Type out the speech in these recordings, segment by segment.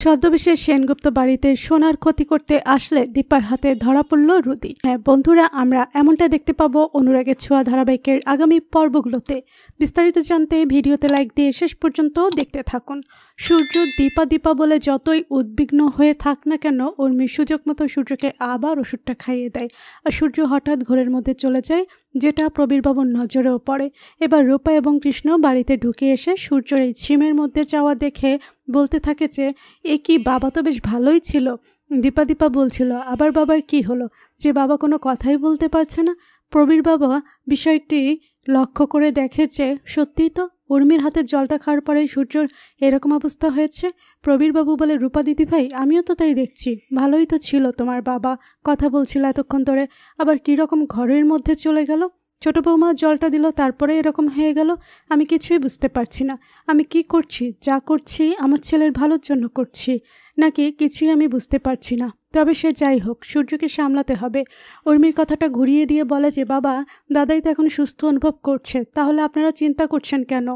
ছদ্মবেশে সেনগুপ্ত বাড়িতে সোনার ক্ষতি করতে আসলে দীপার হাতে ধরা পড়ল রুদি। হ্যাঁ বন্ধুরা, আমরা এমনটা দেখতে পাবো অনুরাগের ছোঁয়া ধারাবাহিকের আগামী পর্বগুলোতে। বিস্তারিত জানতে ভিডিওতে লাইক দিয়ে শেষ পর্যন্ত দেখতে থাকুন। সূর্য দীপা বলে যতই উদ্বিগ্ন হয়ে থাক না কেন, উর্মি সুযোগ মতো সূর্যকে আবার ওষুধটা খাইয়ে দেয়। আর সূর্য হঠাৎ ঘরের মধ্যে চলে যায়, যেটা প্রবীরবাবুর নজরেও পড়ে। এবার রূপা এবং কৃষ্ণ বাড়িতে ঢুকে এসে সূর্যের এই ঝিমের মধ্যে যাওয়া দেখে বলতে থাকে যে এ কি, বাবা তো বেশ ভালোই ছিল। দীপা বলছিল আবার বাবার কি হলো যে বাবা কোনো কথাই বলতে পারছে না। প্রবীর বাবা বিষয়টি লক্ষ্য করে দেখে যে সত্যিই তো উর্মির হাতের জলটা খাওয়ার পরেই সূর্যর এরকম অবস্থা হয়েছে। প্রবীরবাবু বলে, রূপা দিদি ভাই, আমিও তো তাই দেখছি, ভালোই তো ছিল তোমার বাবা, কথা বলছিল এতক্ষণ ধরে, আবার কীরকম ঘরের মধ্যে চলে গেল। ছোট বৌমা জলটা দিল, তারপরে এরকম হয়ে গেল। আমি কিছুই বুঝতে পারছি না, আমি কি করছি, যা করছি আমার ছেলের ভালোর জন্য করছি নাকি কিছুই আমি বুঝতে পারছি না। তবে সে যাই হোক, সূর্যকে সামলাতে হবে। উর্মির কথাটা ঘুরিয়ে দিয়ে বলে যে বাবা, দাদাই তো এখন সুস্থ অনুভব করছে, তাহলে আপনারা চিন্তা করছেন কেন?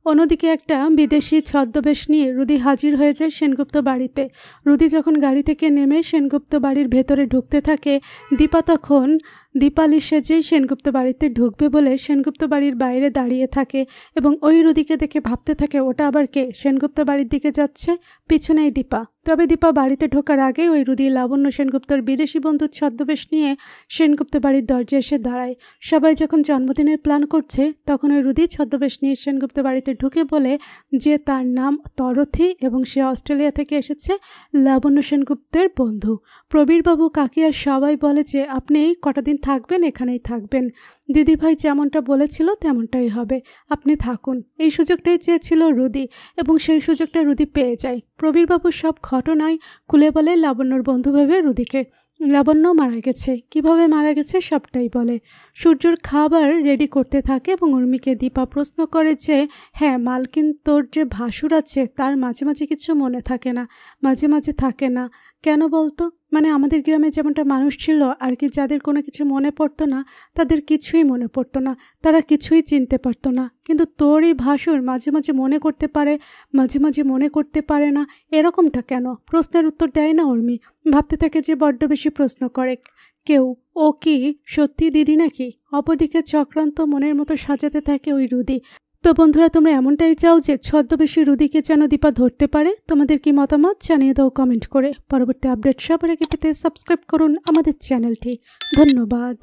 অন্যদিকে একটা বিদেশি ছদ্মবেশ নিয়ে রুদি হাজির হয়ে যায় সেনগুপ্ত বাড়িতে। রুদি যখন গাড়ি থেকে নেমে সেনগুপ্ত বাড়ির ভেতরে ঢুকতে থাকে, দীপা তখন দীপালি সেজেই সেনগুপ্ত বাড়িতে ঢুকবে বলে সেনগুপ্ত বাড়ির বাইরে দাঁড়িয়ে থাকে এবং ওই রুদিকে দেখে ভাবতে থাকে ওটা আবার কে, সেনগুপ্ত বাড়ির দিকে যাচ্ছে, পিছনেই দীপা। তবে দীপা বাড়িতে ঢোকার আগে ওই রুদি লাবণ্য সেনগুপ্তর বিদেশি বন্ধুর ছদ্মবেশ নিয়ে সেনগুপ্ত বাড়ির দরজায় এসে দাঁড়ায়। সবাই যখন জন্মদিনের প্ল্যান করছে তখন ওই রুদি ছদ্মবেশ নিয়ে সেনগুপ্ত বাড়িতে ঢুকে বলে যে তার নাম তরথি এবং সে অস্ট্রেলিয়া থেকে এসেছে, লাবণ্য সেনগুপ্তের বন্ধু। প্রবীরবাবু, কাকিয়া সবাই বলে যে আপনি কটা দিন থাকবেন, এখানেই থাকবেন, দিদিভাই যেমনটা বলেছিল তেমনটাই হবে, আপনি থাকুন। এই সুযোগটাই চেয়েছিল রুদি এবং সেই সুযোগটা রুদি পেয়ে যায়। প্রবীরবাবু সব ঘটনায় খুলে বলে লাবণ্যর বন্ধু ভেবে রুদিকে। লাবণ্য মারা গেছে, কিভাবে মারা গেছে সবটাই বলে। সূর্যর খাবার রেডি করতে থাকে এবং উর্মিকে দীপা প্রশ্ন করে যে হ্যাঁ মালকিন, তোর যে ভাসুর আছে তার মাঝে মাঝে কিছু মনে থাকে না, মাঝে মাঝে থাকে না কেন বলতো? মানে আমাদের গ্রামে যেমনটা মানুষ ছিল আর কি, যাদের কোনো কিছু মনে পড়তো না তাদের কিছুই মনে পড়তো না, তারা কিছুই চিনতে পারতো না, কিন্তু তোর এই ভাসুর মাঝে মাঝে মনে করতে পারে, মাঝে মাঝে মনে করতে পারে না, এরকমটা কেন? প্রশ্নের উত্তর দেয় না উর্মি। ভাবতে থাকে যে বড্ড বেশি প্রশ্ন করে কেউ, ও কি সত্যি দিদি নাকি? অপরদিকে চক্রান্ত মনের মতো সাজাতে থাকে ওই রুদি। তো বন্ধুরা, তোমরা এমনটাই চাও যে ছদ্মবেশী রুদিকে যেন দীপা ধরতে পারে? তোমাদের কি মতামত জানিয়ে দাও কমেন্ট করে। পরবর্তী আপডেট সবার আগে পেতে সাবস্ক্রাইব করুন আমাদের চ্যানেলটি। ধন্যবাদ।